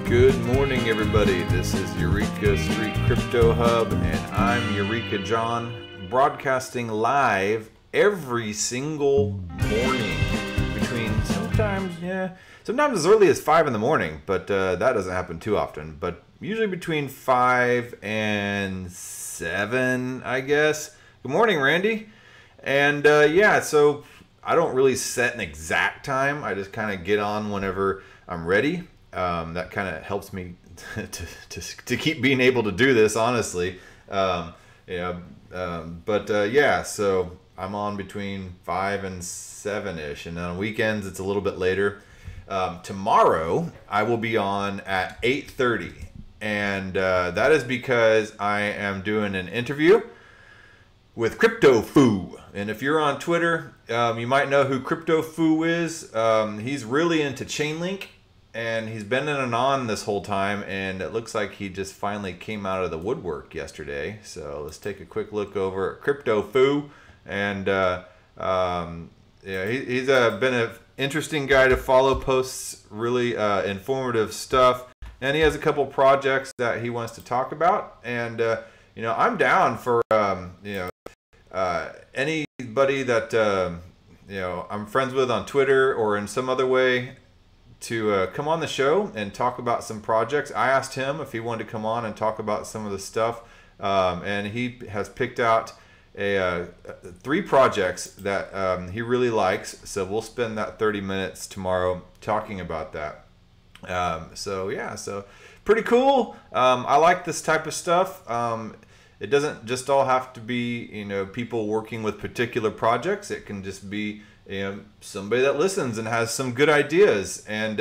Good morning, everybody. This is Eureka Street Crypto Hub, and I'm Eureka John, broadcasting live every single morning between sometimes as early as 5 in the morning, but that doesn't happen too often, but usually between 5 and 7, I guess. Good morning, Randy. And yeah, so I don't really set an exact time. I just kind of get on whenever I'm ready. That kind of helps me to keep being able to do this, honestly. Yeah, so I'm on between 5 and 7-ish, and on weekends it's a little bit later. Tomorrow I will be on at 8:30, and that is because I am doing an interview with Crypto Foo. And if you're on Twitter, you might know who Crypto Foo is. He's really into Chainlink, and he's been in and on this whole time, and it looks like he just finally came out of the woodwork yesterday. So let's take a quick look over at Crypto Foo. And yeah, he's been an interesting guy to follow, posts really informative stuff, and he has a couple projects that he wants to talk about. And you know, I'm down for anybody that you know, I'm friends with on Twitter or in some other way to come on the show and talk about some projects. I asked him if he wanted to come on and talk about some of the stuff, and he has picked out 3 projects that he really likes. So we'll spend that 30 minutes tomorrow talking about that. So yeah, so pretty cool. I like this type of stuff. It doesn't just all have to be, you know, people working with particular projects. It can just be, you know, somebody that listens and has some good ideas. And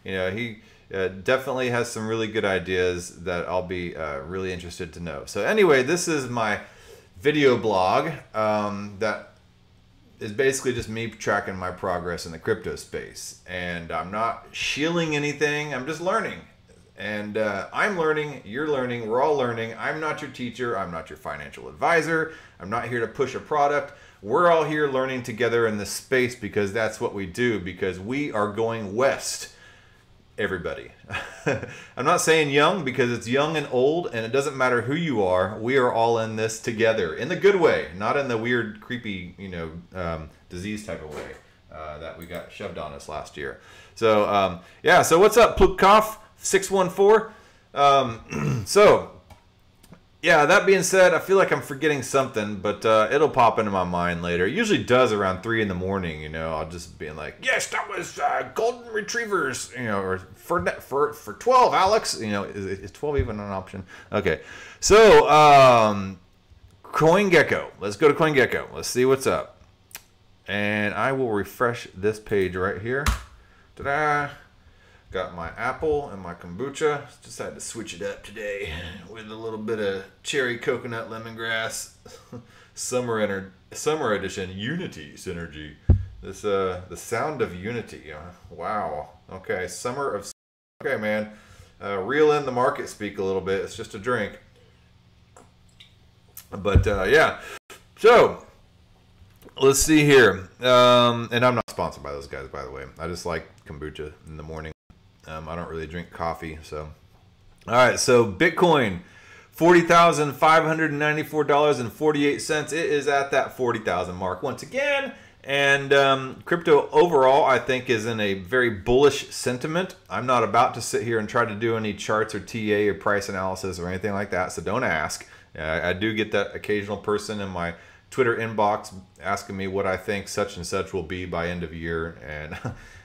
you know, he definitely has some really good ideas that I'll be really interested to know. So anyway, this is my video blog that is basically just me tracking my progress in the crypto space. And I'm not shilling anything. I'm just learning. And I'm learning, you're learning, we're all learning. I'm not your teacher, I'm not your financial advisor, I'm not here to push a product. We're all here learning together in this space because that's what we do, because we are going west, everybody. I'm not saying young because it's young and old, and it doesn't matter who you are. We are all in this together, in the good way, not in the weird, creepy, you know, disease type of way that we got shoved on us last year. So yeah, so what's up, Plukov 614? So yeah, that being said, I feel like I'm forgetting something, but it'll pop into my mind later. It usually does around 3 in the morning, you know. I'll just be like, yes, that was golden retrievers, you know, or for 12, Alex, you know. Is 12 even an option? Okay, so CoinGecko. Let's go to CoinGecko. Let's see what's up, and I will refresh this page right here. Ta-da! Got my apple and my kombucha. Decided to switch it up today with a little bit of cherry coconut lemongrass. Summer edition Unity Synergy. This the sound of unity. Wow. Okay, summer of. Okay, man. Reel in the market speak a little bit. It's just a drink. But yeah. So let's see here. And I'm not sponsored by those guys, by the way. I just like kombucha in the morning. I don't really drink coffee, so. All right, so Bitcoin, $40,594.48. It is at that 40,000 mark once again. And crypto overall, I think, is in a very bullish sentiment. I'm not about to sit here and try to do any charts or TA or price analysis or anything like that, so don't ask. I do get that occasional person in my Twitter inbox asking me what I think such and such will be by end of year, and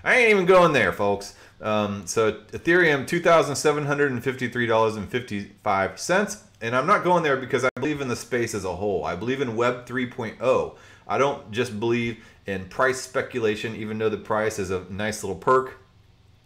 I ain't even going there, folks. So Ethereum, $2,753.55, and I'm not going there because I believe in the space as a whole. I believe in Web 3.0. I don't just believe in price speculation, even though the price is a nice little perk,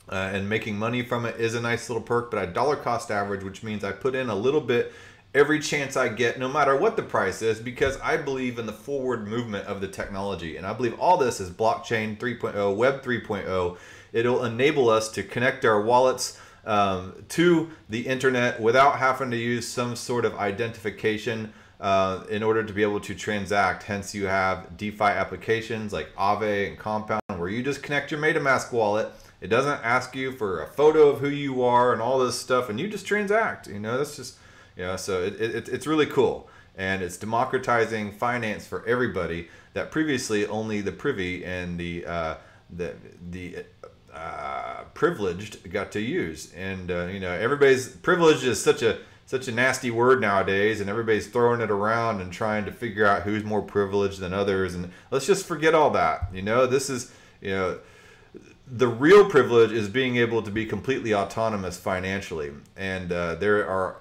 and making money from it is a nice little perk, but I dollar cost average, which means I put in a little bit every chance I get, no matter what the price is, because I believe in the forward movement of the technology. And I believe all this is blockchain 3.0, Web 3.0. It'll enable us to connect our wallets to the internet without having to use some sort of identification in order to be able to transact. Hence, you have DeFi applications like Aave and Compound, where you just connect your MetaMask wallet It doesn't ask you for a photo of who you are and all this stuff, and you just transact. That's just, so it's really cool. And it's democratizing finance for everybody that previously only the privy and the privileged got to use. And everybody's privileged is such a nasty word nowadays, and everybody's throwing it around and trying to figure out who's more privileged than others. And let's just forget all that. This is the real privilege is being able to be completely autonomous financially. And there are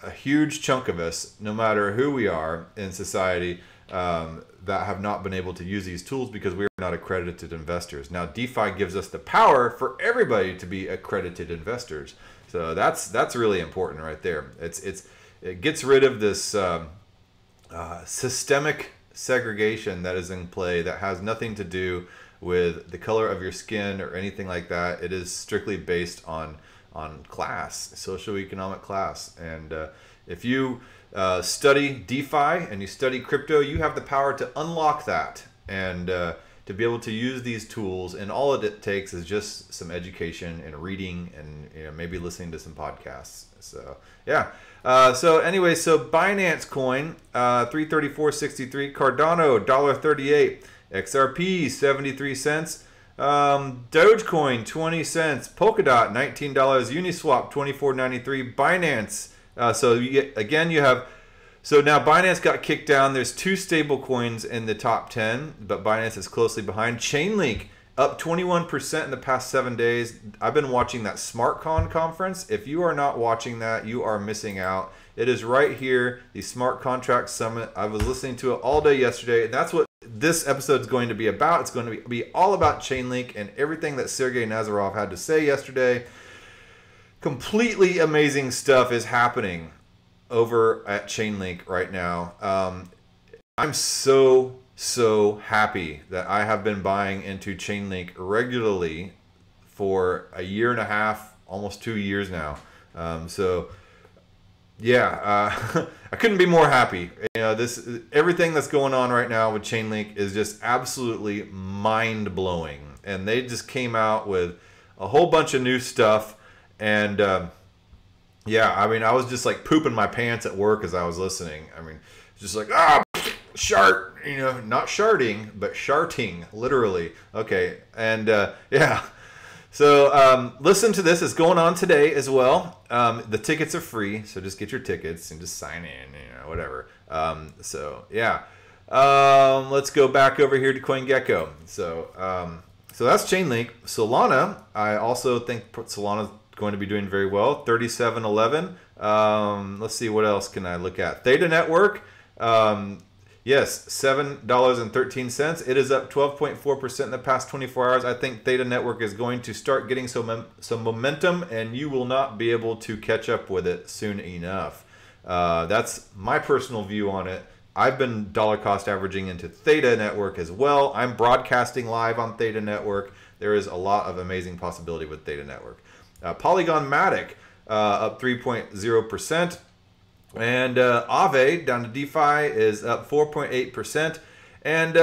a huge chunk of us, no matter who we are in society, that have not been able to use these tools because we are not accredited investors. Now, DeFi gives us the power for everybody to be accredited investors. So that's really important right there. It gets rid of this systemic segregation that is in play that has nothing to do with the color of your skin or anything like that. It is strictly based on class, socioeconomic class. And if you study DeFi and you study crypto, you have the power to unlock that and to be able to use these tools. And all it takes is just some education and reading and maybe listening to some podcasts. So yeah. So anyway, so Binance Coin 334.63, Cardano $1.38, XRP 73 cents. Dogecoin 20 cents, Polkadot $19, Uniswap $24.93, Binance. So now Binance got kicked down. There's 2 stable coins in the top 10, but Binance is closely behind. Chainlink up 21% in the past 7 days. I've been watching that Smartcon conference. If you are not watching that, you are missing out. It is right here, the Smart Contract Summit. I was listening to it all day yesterday, and that's what this episode is going to be about. It's going to be all about Chainlink and everything that Sergey Nazarov had to say yesterday. Completely amazing stuff is happening over at Chainlink right now. I'm so happy that I have been buying into Chainlink regularly for a year and a half, almost 2 years now. I couldn't be more happy. Everything that's going on right now with Chainlink is just absolutely mind-blowing. And they just came out with a whole bunch of new stuff. And I was just like pooping my pants at work as I was listening. Just like, shart, not sharding, but sharting, literally. Okay, and So listen to this. It's going on today as well. The tickets are free, so just get your tickets and just sign in, whatever. Let's go back over here to CoinGecko. So that's Chainlink. Solana, I also think Solana's going to be doing very well. 37.11. Let's see, what else can I look at? Theta Network. Yes, $7.13. It is up 12.4% in the past 24 hours. I think Theta Network is going to start getting some momentum, and you will not be able to catch up with it soon enough. That's my personal view on it. I've been dollar cost averaging into Theta Network as well. I'm broadcasting live on Theta Network. There is a lot of amazing possibility with Theta Network. Polygon Matic up 3.0%. And Aave down to DeFi is up 4.8%. And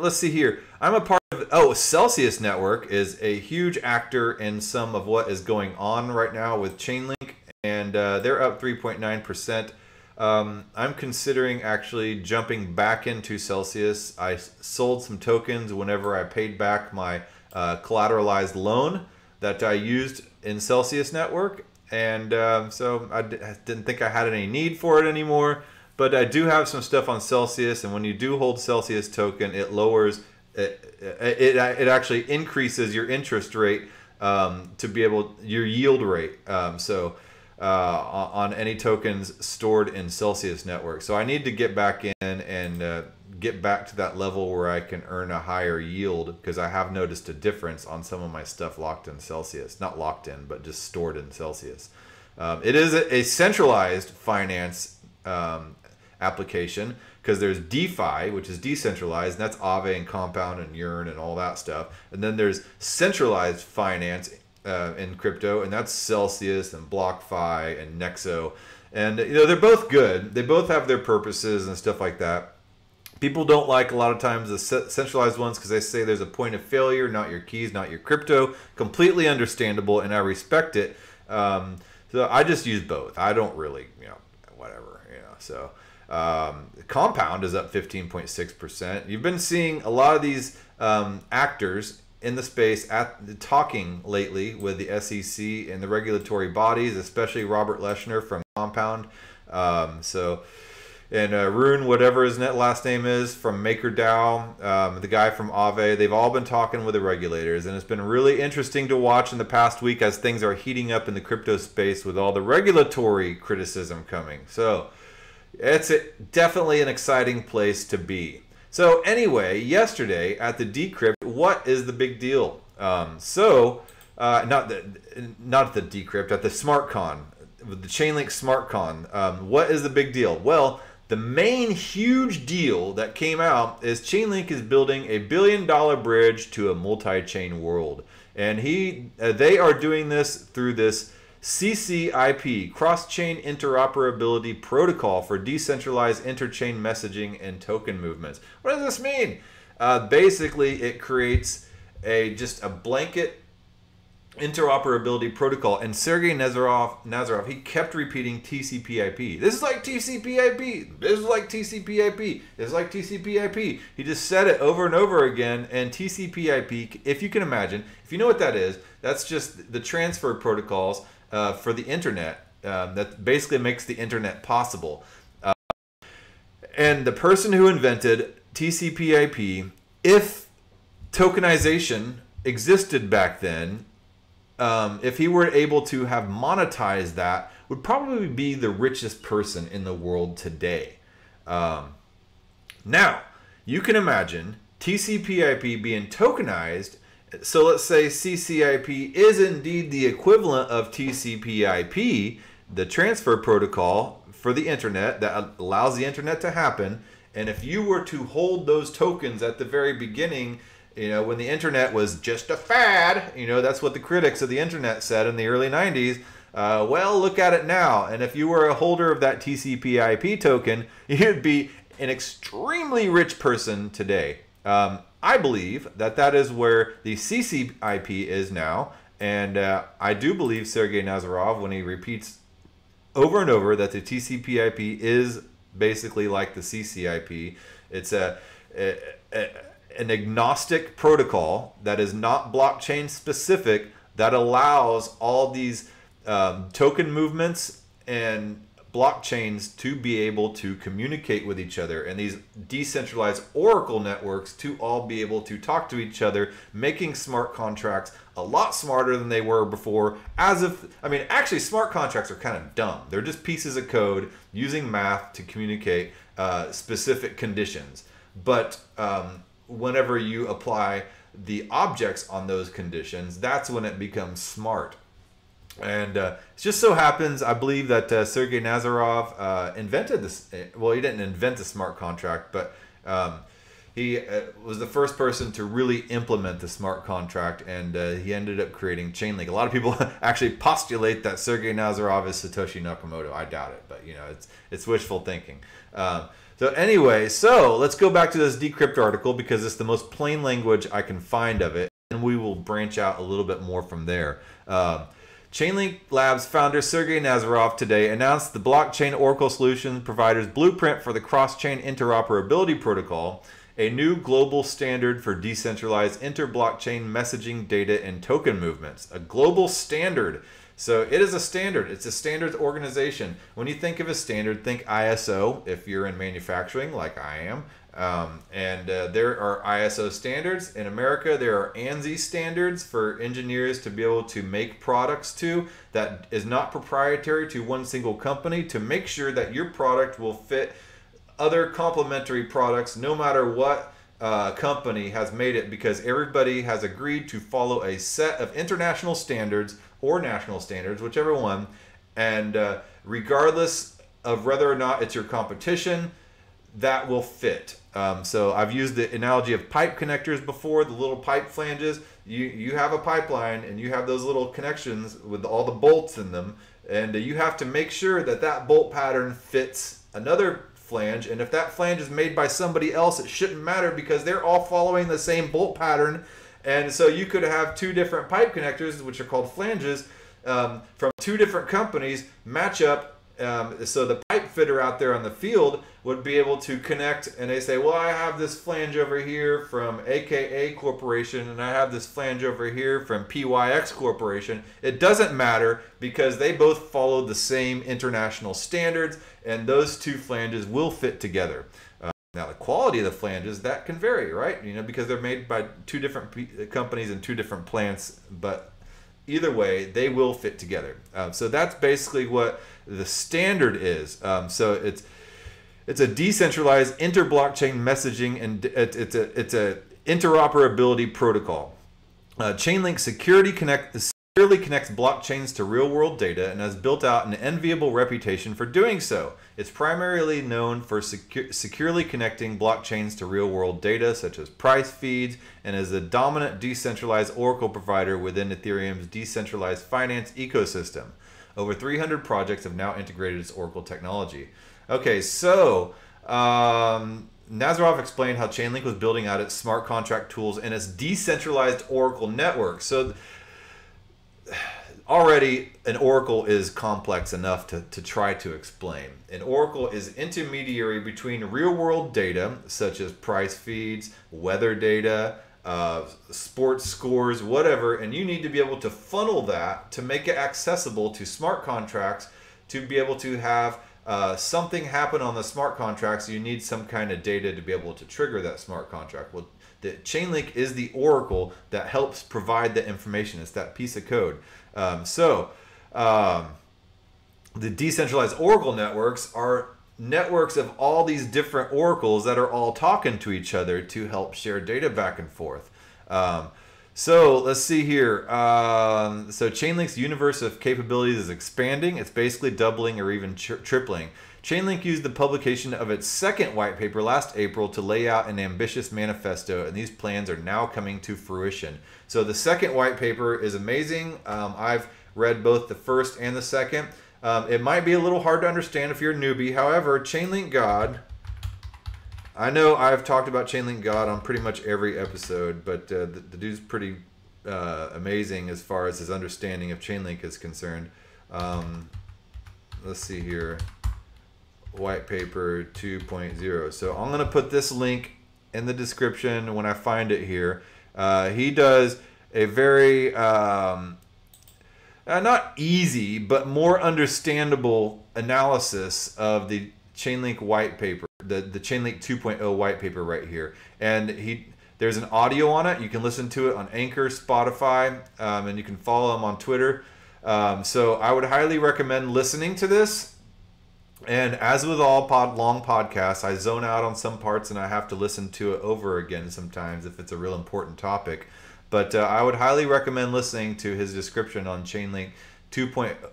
let's see here. I'm a part of, Celsius Network is a huge actor in some of what is going on right now with Chainlink. And they're up 3.9%. I'm considering actually jumping back into Celsius. I sold some tokens whenever I paid back my collateralized loan that I used in Celsius Network. And so I didn't think I had any need for it anymore, but I do have some stuff on Celsius, and when you do hold Celsius token, it lowers it actually increases your interest rate to be able your yield rate on any tokens stored in Celsius Network. So I need to get back in and get back to that level where I can earn a higher yield, because I have noticed a difference on some of my stuff locked in Celsius. Not locked in, but just stored in Celsius. It is a centralized finance application, because there's DeFi, which is decentralized, and that's Aave and Compound and Yearn and all that stuff. And then there's centralized finance in crypto, and that's Celsius and BlockFi and Nexo. And they're both good. They both have their purposes and stuff like that. People don't like a lot of times the centralized ones because they say there's a point of failure, not your keys, not your crypto. Completely understandable, and I respect it. So I just use both. I don't really, whatever, So Compound is up 15.6%. You've been seeing a lot of these actors in the space talking lately with the SEC and the regulatory bodies, especially Robert Leshner from Compound. And Rune, whatever his last name is, from MakerDAO, the guy from Aave, they've all been talking with the regulators. And it's been really interesting to watch in the past week as things are heating up in the crypto space with all the regulatory criticism coming. So it's definitely an exciting place to be. So anyway, yesterday at the Decrypt, what is the big deal? Not the Decrypt, at the Smartcon, the Chainlink Smartcon. What is the big deal? Well, the main huge deal that came out is Chainlink is building a $1 billion bridge to a multi-chain world. And they are doing this through this CCIP, Cross-Chain Interoperability Protocol for Decentralized Interchain Messaging and Token Movements. What does this mean? Basically, it creates just a blanket interoperability protocol, and Sergey Nazarov, he kept repeating TCP/IP. This is like TCP/IP. This is like TCP/IP. This is like TCP/IP. He just said it over and over again. And TCP/IP, if you can imagine, if you know what that is, that's just the transfer protocols for the internet that basically makes the internet possible. And the person who invented TCP/IP, if tokenization existed back then, if he were able to have monetized that, would probably be the richest person in the world today. Now, you can imagine TCP/IP being tokenized. So let's say CCIP is indeed the equivalent of TCP/IP, the transfer protocol for the internet that allows the internet to happen. And if you were to hold those tokens at the very beginning, when the internet was just a fad, that's what the critics of the internet said in the early 90s. Well, look at it now. And if you were a holder of that TCP/IP token, you'd be an extremely rich person today. I believe that is where the CCIP is now. And I do believe Sergey Nazarov, when he repeats over and over that the TCP/IP is basically like the CCIP, it's an agnostic protocol that is not blockchain specific, that allows all these token movements and blockchains to be able to communicate with each other, and these decentralized oracle networks to all be able to talk to each other, making smart contracts a lot smarter than they were before. Actually smart contracts are kind of dumb. They're just pieces of code using math to communicate specific conditions. But whenever you apply the objects on those conditions, that's when it becomes smart. And it just so happens, I believe that Sergey Nazarov invented this. Well, he didn't invent the smart contract, but he was the first person to really implement the smart contract, and he ended up creating Chainlink. A lot of people actually postulate that Sergey Nazarov is Satoshi Nakamoto. I doubt it, but it's wishful thinking. So anyway, let's go back to this Decrypt article because it's the most plain language I can find of it, and we will branch out a little bit more from there. Chainlink Labs founder Sergey Nazarov today announced the blockchain Oracle solution provider's blueprint for the cross-chain interoperability protocol, a new global standard for decentralized inter-blockchain messaging, data, and token movements. A global standard. So it is a standard. It's a standards organization. When you think of a standard, think ISO if you're in manufacturing like I am. There are ISO standards. In America, there are ANSI standards for engineers to be able to make products to that is not proprietary to one single company, to make sure that your product will fit other complementary products no matter what company has made it, because everybody has agreed to follow a set of international standards or national standards, whichever one, and regardless of whether or not it's your competition, that will fit. So I've used the analogy of pipe connectors before, the little pipe flanges. You have a pipeline and you have those little connections with all the bolts in them, and you have to make sure that that bolt pattern fits another flange, and if that flange is made by somebody else, it shouldn't matter because they're all following the same bolt pattern. And so you could have two different pipe connectors, which are called flanges, from two different companies match up. So the pipe fitter out there on the field would be able to connect, and they say, well, I have this flange over here from AKA Corporation, and I have this flange over here from PYX Corporation. It doesn't matter because they both follow the same international standards, and those two flanges will fit together. Now, the quality of the flanges, that can vary, right? You know, because they're made by two different companies and two different plants, but either way, they will fit together. So that's basically what the standard is. So it's a decentralized inter-blockchain messaging, and it's a interoperability protocol. Chainlink securely connects blockchains to real-world data and has built out an enviable reputation for doing so. It's primarily known for securely connecting blockchains to real-world data, such as price feeds, and is a dominant decentralized Oracle provider within Ethereum's decentralized finance ecosystem. Over 300 projects have now integrated its Oracle technology. Okay, so Nazarov explained how Chainlink was building out its smart contract tools in its decentralized Oracle network. So already an Oracle is complex enough to try to explain. An Oracle is intermediary between real-world data, such as price feeds, weather data, sports scores, whatever, and you need to be able to funnel that to make it accessible to smart contracts to be able to have something happen on the smart contracts. You need some kind of data to be able to trigger that smart contract. Well, the Chainlink is the Oracle that helps provide the information. It's that piece of code. The decentralized Oracle networks are networks of all these different oracles that are all talking to each other to help share data back and forth. So let's see here. So Chainlink's universe of capabilities is expanding. It's basically doubling or even tripling. Chainlink used the publication of its second white paper last April to lay out an ambitious manifesto, and these plans are now coming to fruition. So the second white paper is amazing. I've read both the first and the second. It might be a little hard to understand if you're a newbie. However, Chainlink God, I know I've talked about Chainlink God on pretty much every episode, but the dude's pretty amazing as far as his understanding of Chainlink is concerned. Let's see here. White paper 2.0. So I'm going to put this link in the description when I find it here. He does a very not easy, but more understandable analysis of the Chainlink white paper, the Chainlink 2.0 white paper right here. And there's an audio on it. You can listen to it on Anchor, Spotify, and you can follow him on Twitter. So I would highly recommend listening to this. And as with all long podcasts, I zone out on some parts and I have to listen to it over again sometimes if it's a real important topic. But I would highly recommend listening to his description on Chainlink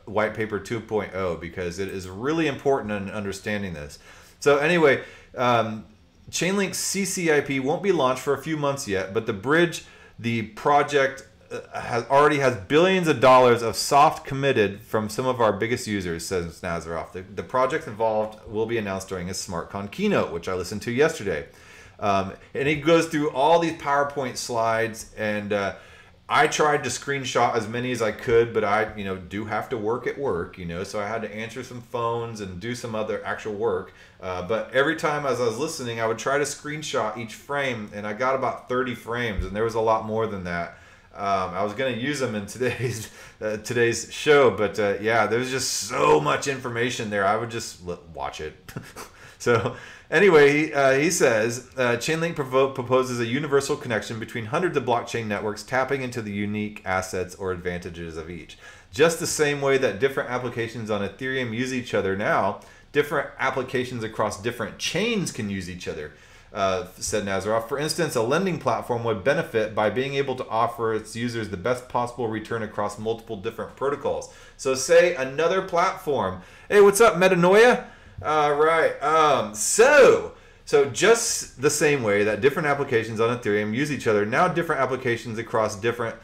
white paper 2.0 because it is really important in understanding this. So anyway, Chainlink CCIP won't be launched for a few months yet, but the project already has billions of dollars of soft committed from some of our biggest users, says Nazarov. The project involved will be announced during his SmartCon keynote, which I listened to yesterday. And he goes through all these PowerPoint slides, and I tried to screenshot as many as I could, but I do have to work at work, so I had to answer some phones and do some other actual work. But every time as I was listening, I would try to screenshot each frame, and I got about 30 frames, and there was a lot more than that. I was going to use them in today's show, but yeah, there's just so much information there. I would just watch it. So anyway, he says, Chainlink proposes a universal connection between hundreds of blockchain networks, tapping into the unique assets or advantages of each. Just the same way that different applications on Ethereum use each other now, different applications across different chains can use each other. Said Nazarov. For instance, a lending platform would benefit by being able to offer its users the best possible return across multiple different protocols. So say another platform. Hey, what's up, Metanoia? Right. So just the same way that different applications on Ethereum use each other, now different applications across different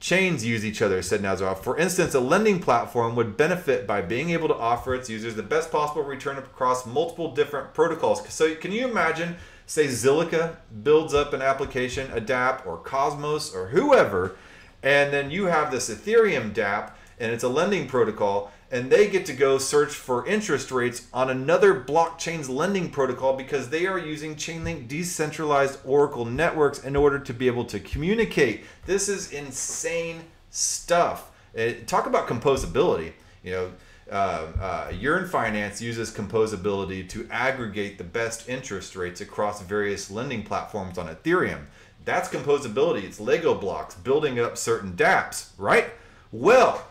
chains use each other, said Nazarov. For instance, a lending platform would benefit by being able to offer its users the best possible return across multiple different protocols. So can you imagine, say Zilliqa builds up an application, a dApp, or Cosmos, or whoever, and then you have this Ethereum dApp, and it's a lending protocol, and they get to go search for interest rates on another blockchain's lending protocol because they are using Chainlink decentralized Oracle networks in order to be able to communicate. This is insane stuff. Talk about composability. Yearn Finance uses composability to aggregate the best interest rates across various lending platforms on Ethereum. That's composability. It's Lego blocks building up certain dApps, right? Well,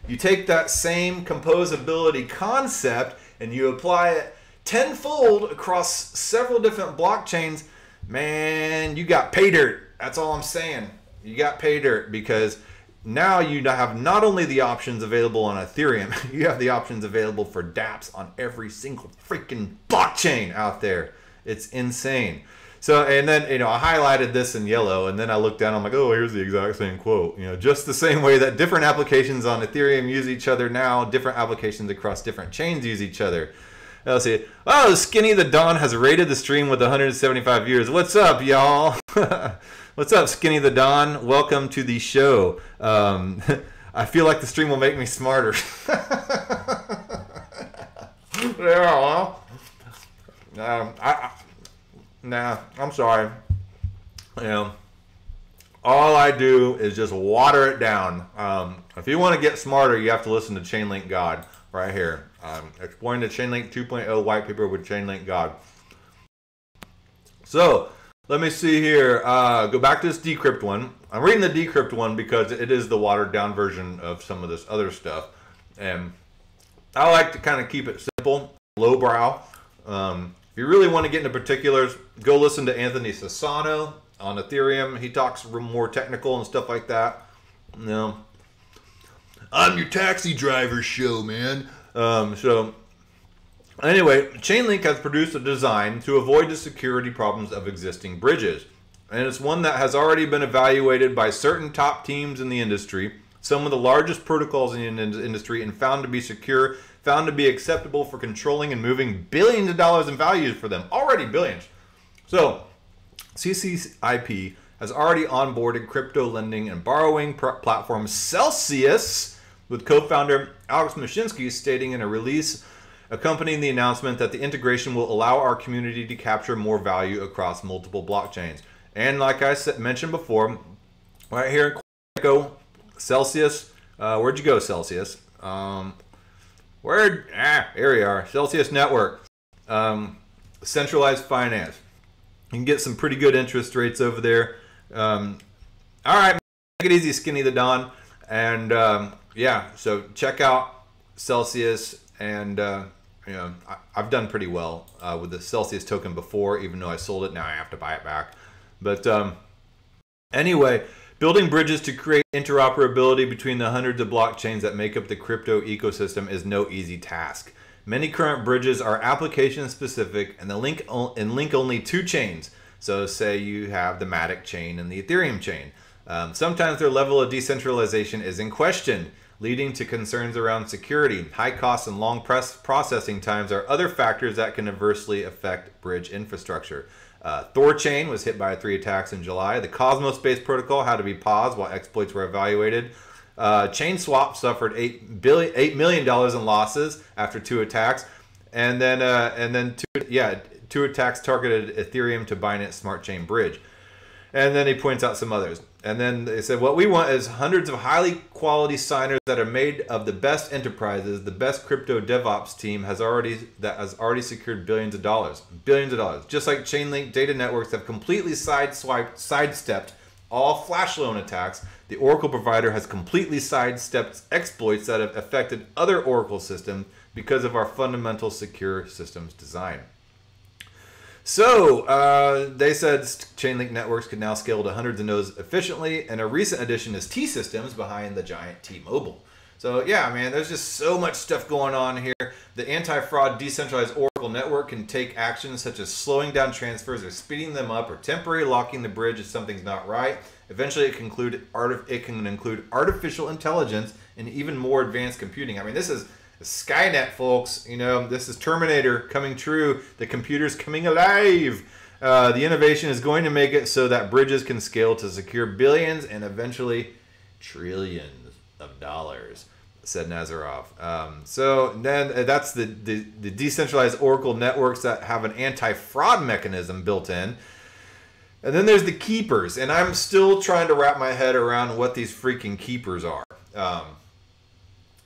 you take that same composability concept and you apply it tenfold across several different blockchains. Man, you got pay dirt. That's all I'm saying. You got pay dirt, because now you have not only the options available on Ethereum, you have the options available for dApps on every single freaking blockchain out there. It's insane. So, and then, I highlighted this in yellow, and then I looked down, I'm like, oh, here's the exact same quote. Just the same way that different applications on Ethereum use each other now, different applications across different chains use each other. Let's see. Oh, Skinny the Dawn has rated the stream with 175 viewers. What's up, y'all? What's up, Skinny the Dawn? Welcome to the show. I feel like the stream will make me smarter. Yeah, well, nah, I'm sorry. All I do is just water it down. If you want to get smarter, you have to listen to Chainlink God right here. Exploring the Chainlink 2.0 white paper with Chainlink God. So, let me see here. Go back to this Decrypt one. I'm reading the Decrypt one because it is the watered down version of some of this other stuff. And I like to kind of keep it simple, lowbrow. If you really want to get into particulars, go listen to Anthony Sassano on Ethereum. He talks more technical and stuff like that. I'm your taxi driver show, man. So anyway, Chainlink has produced a design to avoid the security problems of existing bridges. And it's one that has already been evaluated by certain top teams in the industry, some of the largest protocols in the industry, and found to be secure, found to be acceptable for controlling and moving billions of dollars in values for them. Already billions. So, CCIP has already onboarded crypto lending and borrowing platform Celsius, with co-founder Alex Mashinsky stating in a release accompanying the announcement that the integration will allow our community to capture more value across multiple blockchains. And like I mentioned before, right here in Celsius, where'd you go, Celsius? Here we are. Celsius Network. Centralized finance. You can get some pretty good interest rates over there. All right, take it easy, Skinny the Dawn. And yeah, so check out Celsius. And I've done pretty well with the Celsius token before, even though I sold it. Now I have to buy it back. But anyway, building bridges to create interoperability between the hundreds of blockchains that make up the crypto ecosystem is no easy task. Many current bridges are application specific and link only two chains. So say you have the Matic chain and the Ethereum chain. Sometimes their level of decentralization is in question, leading to concerns around security. High costs and long processing times are other factors that can adversely affect bridge infrastructure. Thorchain was hit by 3 attacks in July. The Cosmos-based protocol had to be paused while exploits were evaluated. ChainSwap suffered $8 million in losses after 2 attacks, and then two attacks targeted Ethereum to Binance Smart Chain Bridge. And then he points out some others. And then they said, what we want is hundreds of highly quality signers that are made of the best enterprises. The best crypto DevOps team has already secured billions of dollars. Billions of dollars. Just like Chainlink data networks have completely sidestepped all flash loan attacks, the Oracle provider has completely sidestepped exploits that have affected other Oracle systems because of our fundamental secure systems design. So they said Chainlink networks could now scale to hundreds of nodes efficiently, and a recent addition is T-Systems behind the giant T-Mobile. So yeah, man, there's just so much stuff going on here. The anti-fraud decentralized Oracle network can take actions such as slowing down transfers or speeding them up or temporarily locking the bridge if something's not right. Eventually, it can include artificial intelligence and even more advanced computing. I mean, this is Skynet, folks. You know, this is Terminator coming true. The computer's coming alive. The innovation is going to make it so that bridges can scale to secure billions and eventually trillions of dollars, said Nazarov. So then that's the decentralized Oracle networks that have an anti-fraud mechanism built in. And then there's the keepers, and I'm still trying to wrap my head around what these freaking keepers are.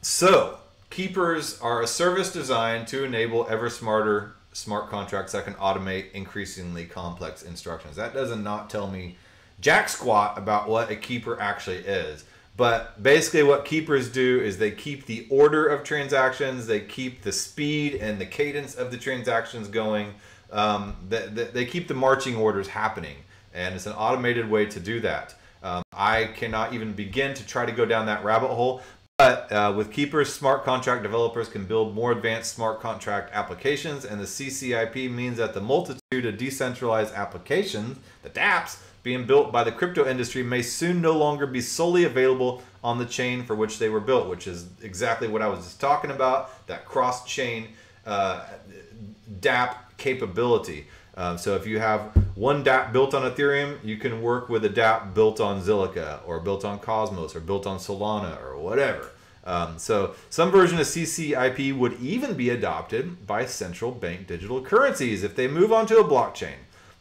So keepers are a service designed to enable ever smarter smart contracts that can automate increasingly complex instructions. That does not tell me jack squat about what a keeper actually is. But basically what keepers do is they keep the order of transactions, they keep the speed and the cadence of the transactions going, they keep the marching orders happening. And it's an automated way to do that. I cannot even begin to try to go down that rabbit hole. But with keepers, smart contract developers can build more advanced smart contract applications, and the CCIP means that the multitude of decentralized applications, the dApps, being built by the crypto industry may soon no longer be solely available on the chain for which they were built, which is exactly what I was just talking about, that cross-chain dApp capability. So if you have one dApp built on Ethereum, you can work with a dApp built on Zilliqa or built on Cosmos or built on Solana or whatever. So some version of CCIP would even be adopted by central bank digital currencies if they move onto a blockchain.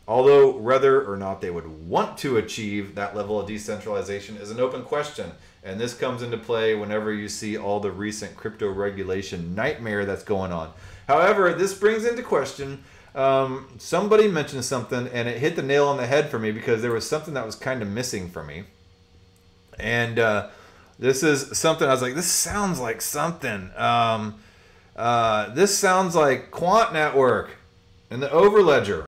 Although whether or not they would want to achieve that level of decentralization is an open question. And this comes into play whenever you see all the recent crypto regulation nightmare that's going on. However, this brings into question, somebody mentioned something and it hit the nail on the head for me because there was something that was kind of missing for me. And this is something I was like, this sounds like something. This sounds like Quant Network and the Overledger.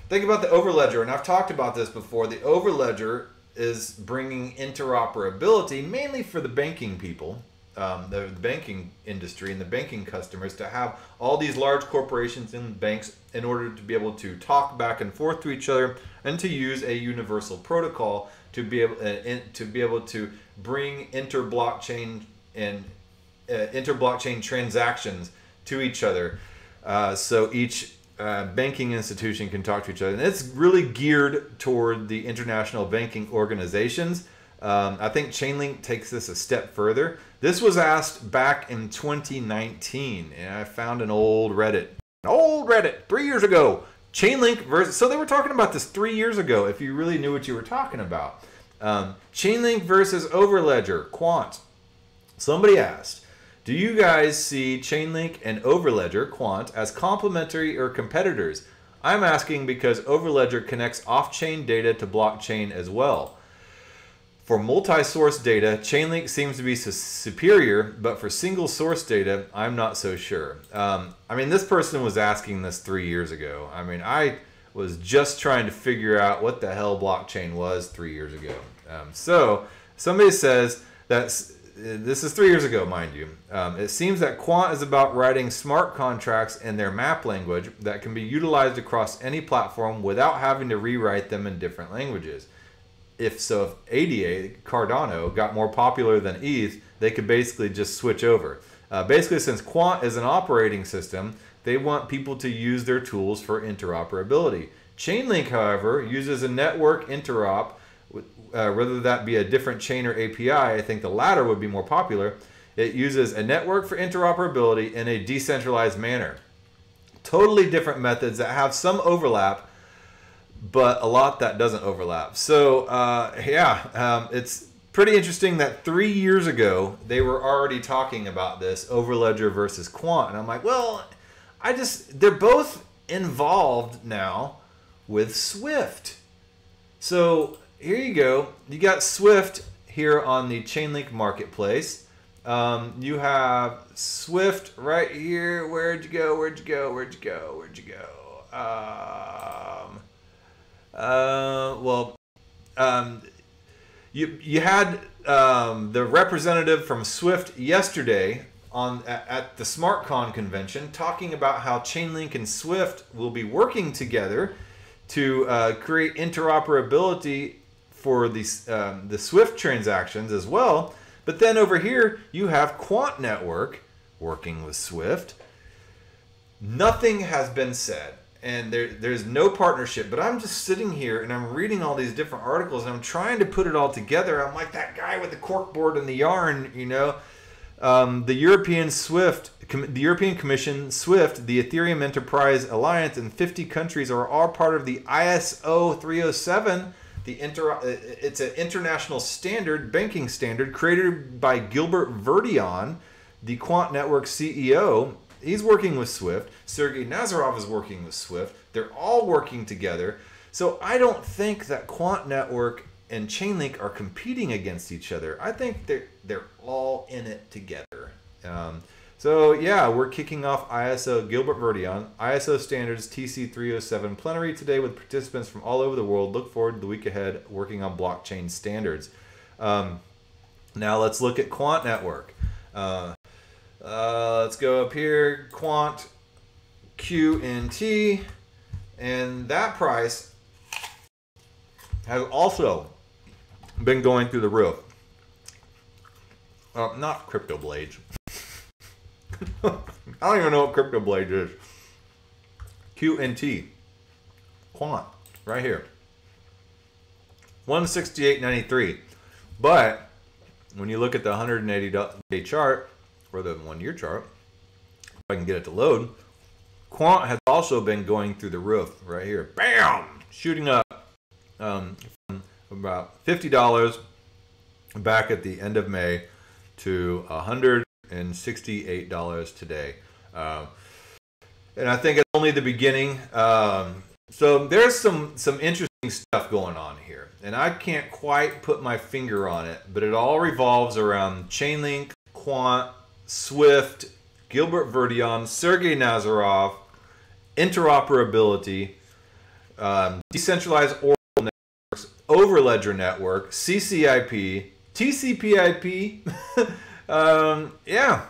Think about the Overledger, and I've talked about this before. The Overledger is bringing interoperability mainly for the banking people, the banking industry and the banking customers, to have all these large corporations and banks in order to be able to talk back and forth to each other and to use a universal protocol to be able to bring inter-blockchain transactions to each other. So each banking institution can talk to each other, and it's really geared toward the international banking organizations. I think Chainlink takes this a step further. This was asked back in 2019, and I found an old Reddit 3 years ago. Chainlink versus, so they were talking about this 3 years ago, if you really knew what you were talking about. Chainlink versus Overledger, Quant. Somebody asked, do you guys see Chainlink and Overledger, Quant, as complementary or competitors? I'm asking because Overledger connects off-chain data to blockchain as well. For multi-source data, Chainlink seems to be superior, but for single-source data, I'm not so sure. I mean, this person was asking this 3 years ago. I mean, I was just trying to figure out what the hell blockchain was 3 years ago. So somebody says that this is 3 years ago, mind you. It seems that Quant is about writing smart contracts in their map language that can be utilized across any platform without having to rewrite them in different languages. If ADA, Cardano, got more popular than ETH, they could basically just switch over. Basically, since Quant is an operating system, they want people to use their tools for interoperability. Chainlink, however, uses a network interop, whether that be a different chain or API. I think the latter would be more popular. It uses a network for interoperability in a decentralized manner. Totally different methods that have some overlap, but a lot that doesn't overlap. So it's pretty interesting that 3 years ago they were already talking about this Overledger versus Quant, and I'm like, well, they're both involved now with Swift. So here you go. You got Swift here on the Chainlink marketplace. You have Swift right here. Where'd you go? Where'd you go? Where'd you go? Where'd you go? You had the representative from Swift yesterday at the Smartcon convention talking about how Chainlink and Swift will be working together to create interoperability for the Swift transactions as well. But then over here, you have Quant Network working with Swift. Nothing has been said, and there's no partnership. But I'm just sitting here, and I'm reading all these different articles, and I'm trying to put it all together. I'm like that guy with the corkboard and the yarn, you know. The European Commission, Swift, the Ethereum Enterprise Alliance, and 50 countries are all part of the ISO 307. It's an international standard, banking standard, created by Gilbert Verdion, the Quant Network CEO. He's working with Swift. Sergey Nazarov is working with Swift. They're all working together. So I don't think that Quant Network and Chainlink are competing against each other. I think they're all in it together. So yeah, we're kicking off ISO Gilbert Verdion, ISO standards TC 307 plenary today with participants from all over the world. Look forward to the week ahead working on blockchain standards. Now let's look at Quant Network. Let's go up here, Quant QNT, and that price has also been going through the roof. Not Crypto Blades. I don't even know what Crypto Blades is. QNT. Quant. Right here. 168.93. But when you look at the 180-day chart, or the 1 year chart, if I can get it to load, Quant has also been going through the roof right here. Bam! Shooting up from about $50 back at the end of May to $168 today. And I think it's only the beginning. So there's some interesting stuff going on here. And I can't quite put my finger on it, but it all revolves around Chainlink, Quant, Swift, Gilbert Verdion, Sergey Nazarov, interoperability, decentralized Oracle networks, Overledger network, CCIP, TCP/IP. Yeah.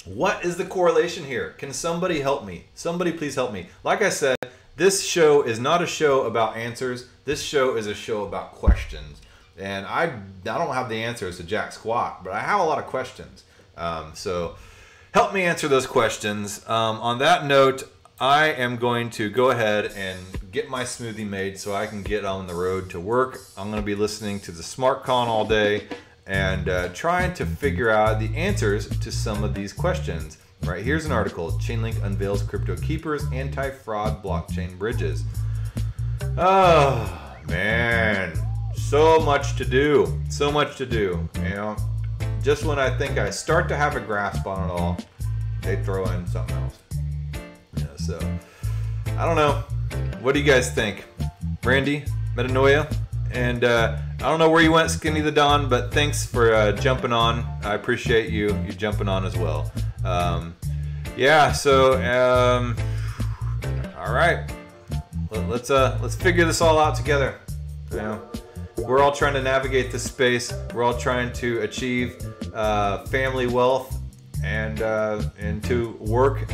What is the correlation here? Can somebody help me? Somebody please help me. Like I said, this show is not a show about answers. This show is a show about questions. And I don't have the answers to jack squat, but I have a lot of questions. So help me answer those questions. On that note, I am going to go ahead and get my smoothie made so I can get on the road to work. I'm going to be listening to the Smartcon all day and trying to figure out the answers to some of these questions. Right, here's an article. Chainlink unveils crypto keepers, anti-fraud blockchain bridges. Oh, man. So much to do. So much to do. You know, just when I think I start to have a grasp on it all, they throw in something else. Yeah, so, I don't know. What do you guys think? Randy, Metanoia? And I don't know where you went, Skinny the Don, but thanks for jumping on. I appreciate you jumping on as well. Yeah, so all right, let's figure this all out together. You know, we're all trying to navigate this space. We're all trying to achieve family wealth and to work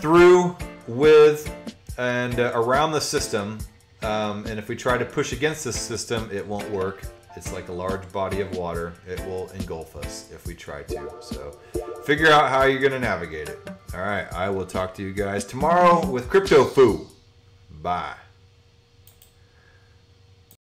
through, with, and around the system. And if we try to push against this system, it won't work. It's like a large body of water. It will engulf us if we try to. So figure out how you're going to navigate it. All right. I will talk to you guys tomorrow with Crypto Foo. Bye.